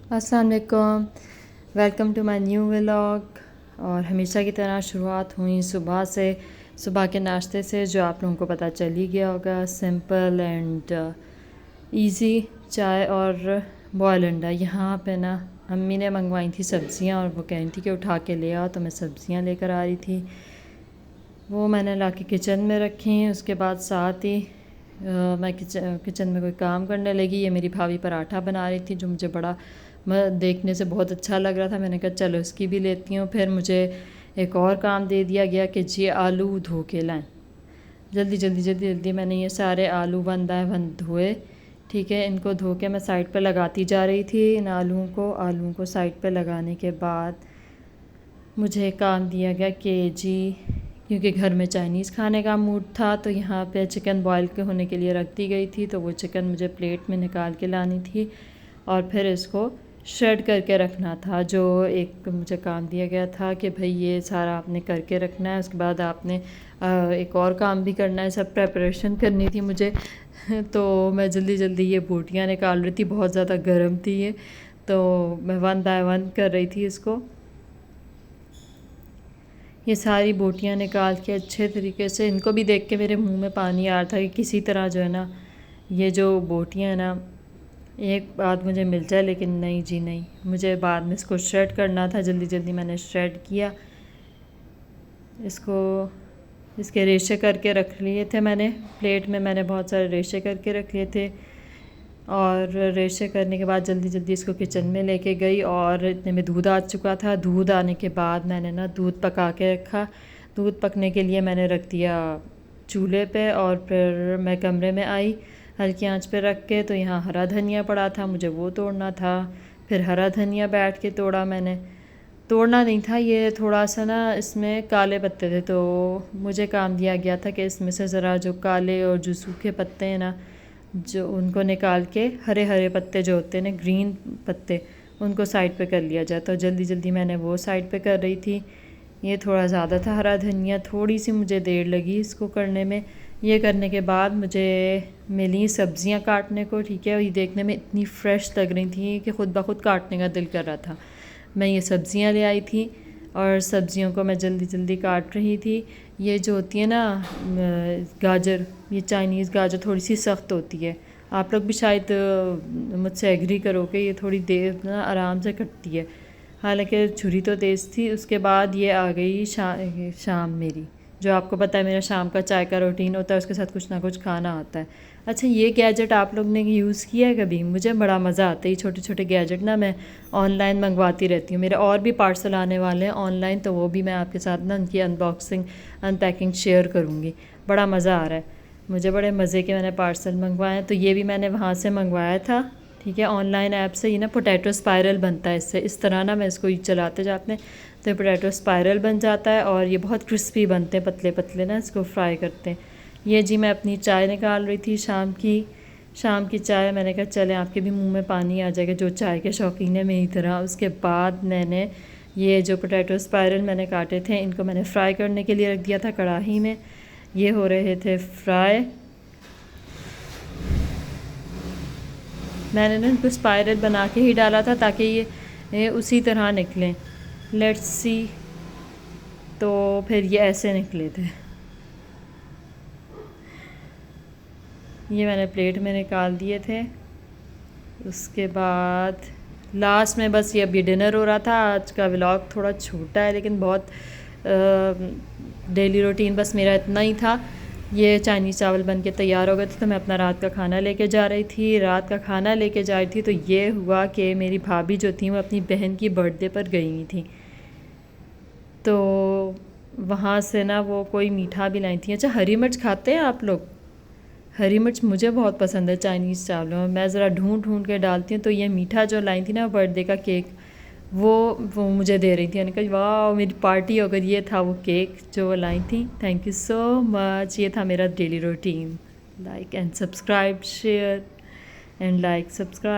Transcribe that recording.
अस्सलाम वालेकुम, welcome to my new vlog. और हमेशा की तरह शुरुआत हुई सुबह से, सुबह के नाश्ते से, जो आप लोगों को पता चल ही गया होगा। सिंपल एंड इजी चाय और बॉयल अंडा। यहाँ पे ना अम्मी ने मंगवाई थी सब्ज़ियाँ और वो कह रही थी कि उठा के ले आओ, तो मैं सब्ज़ियाँ लेकर आ रही थी। वो मैंने ला के किचन में रखी। उसके बाद साथ ही मैं किचन में कोई काम करने लगी। ये मेरी भाभी पराठा बना रही थी, जो मुझे बड़ा देखने से बहुत अच्छा लग रहा था। मैंने कहा चलो इसकी भी लेती हूँ। फिर मुझे एक और काम दे दिया गया कि जी आलू धो के लाएं। जल्दी मैंने ये सारे आलू वन बाय वन धोए। ठीक है, इनको धो के मैं साइड पे लगाती जा रही थी। इन आलूओं को साइड पे लगाने के बाद मुझे काम दिया गया कि जी, क्योंकि घर में चाइनीज़ खाने का मूड था, तो यहाँ पे चिकन बॉईल के होने के लिए रख दी गई थी। तो वो चिकन मुझे प्लेट में निकाल के लानी थी और फिर इसको श्रेड करके रखना था। जो एक मुझे काम दिया गया था कि भाई ये सारा आपने करके रखना है। उसके बाद आपने एक और काम भी करना है, सब प्रेपरेशन करनी थी मुझे। तो मैं जल्दी ये बोटियाँ निकाल रही थी, बहुत ज़्यादा गर्म थी ये। तो मैं वन बाय वन कर रही थी इसको। ये सारी बोटियाँ निकाल के अच्छे तरीके से, इनको भी देख के मेरे मुंह में पानी आ रहा था कि किसी तरह जो है ना, ये जो बोटियाँ हैं ना, एक बात मुझे मिल जाए। लेकिन नहीं जी नहीं, मुझे बाद में इसको श्रेड करना था। जल्दी मैंने श्रेड किया इसको। इसके रेशे करके रख लिए थे मैंने प्लेट में। मैंने बहुत सारे रेशे करके रख लिए थे और रेशे करने के बाद जल्दी इसको किचन में लेके गई। और इतने में दूध आ चुका था। दूध आने के बाद मैंने ना दूध पका के रखा। दूध पकने के लिए मैंने रख दिया चूल्हे पे और फिर मैं कमरे में आई हल्की आंच पे रख के। तो यहाँ हरा धनिया पड़ा था, मुझे वो तोड़ना था। फिर हरा धनिया बैठ के तोड़ा मैंने। तोड़ना नहीं था, ये थोड़ा सा ना इसमें काले पत्ते थे, तो मुझे काम दिया गया था कि इसमें से ज़रा जो काले और जो सूखे पत्ते हैं ना, जो उनको निकाल के हरे हरे पत्ते जो होते हैं ना, ग्रीन पत्ते, उनको साइड पे कर लिया जाए। तो जल्दी मैंने वो साइड पे कर रही थी। ये थोड़ा ज़्यादा था हरा धनिया, थोड़ी सी मुझे देर लगी इसको करने में। ये करने के बाद मुझे मिली सब्ज़ियाँ काटने को। ठीक है, ये देखने में इतनी फ़्रेश लग रही थी कि ख़ुद ब खुद काटने का दिल कर रहा था। मैं ये सब्ज़ियाँ ले आई थी और सब्ज़ियों को मैं जल्दी काट रही थी। ये जो होती है ना गाजर, ये चाइनीज़ गाजर थोड़ी सी सख्त होती है। आप लोग भी शायद मुझसे एग्री करोगे, ये थोड़ी देर ना आराम से कटती है। हालांकि छुरी तो तेज़ थी। उसके बाद ये आ गई शाम मेरी। जो आपको पता है मेरा शाम का चाय का रूटीन होता है, उसके साथ कुछ ना कुछ खाना होता है। अच्छा, ये गैजेट आप लोग ने यूज़ किया है कभी? मुझे बड़ा मज़ा आता है ये छोटे गैजेट ना मैं ऑनलाइन मंगवाती रहती हूँ। मेरे और भी पार्सल आने वाले हैं ऑनलाइन, तो वो भी मैं आपके साथ ना उनकी अनबॉक्सिंग अनपैकिंग शेयर करूँगी। बड़ा मज़ा आ रहा है मुझे, बड़े मज़े के मैंने पार्सल मंगवाए हैं। तो ये भी मैंने वहाँ से मंगवाया था। ठीक है, ऑनलाइन ऐप से। ये ना पोटैटो स्पायरल बनता है इससे। इस तरह ना मैं इसको चलाते जाते हैं तो पोटैटो स्पायरल बन जाता है और ये बहुत क्रिस्पी बनते हैं, पतले पतले ना, इसको फ्राई करते हैं। ये जी मैं अपनी चाय निकाल रही थी, शाम की चाय। मैंने कहा चले आपके भी मुंह में पानी आ जाएगा जो चाय के शौकीन है मेरी तरह। उसके बाद मैंने ये जो पोटैटो स्पायरल मैंने काटे थे, इनको मैंने फ्राई करने के लिए रख दिया था कढ़ाई में। ये हो रहे थे फ्राई। मैंने ना इनको स्पायरल बना के ही डाला था ताकि ये उसी तरह निकलें। Let's see. तो फिर ये ऐसे निकले थे। ये मैंने प्लेट में निकाल दिए थे। उसके बाद लास्ट में बस ये अभी डिनर हो रहा था। आज का व्लॉग थोड़ा छोटा है लेकिन बहुत डेली रूटीन बस मेरा इतना ही था। ये चाइनीज़ चावल बन के तैयार हो गए थे, तो मैं अपना रात का खाना लेके जा रही थी। रात का खाना लेके जा रही थी तो ये हुआ कि मेरी भाभी जो थी वो अपनी बहन की बर्थडे पर गई हुई थी। तो वहाँ से ना वो कोई मीठा भी लाई थी। अच्छा, हरी मिर्च खाते हैं आप लोग? हरी मिर्च मुझे बहुत पसंद है चाइनीज़ चावलों में। मैं ज़रा ढूंढ के डालती हूँ। तो ये मीठा जो लाई थी ना बर्थडे का केक, वो मुझे दे रही थी। मैंने कहा वाह मेरी पार्टी अगर ये था वो केक जो वो लाई थी। Thank you so much. ये था मेरा daily routine. Like and subscribe, share and like subscribe.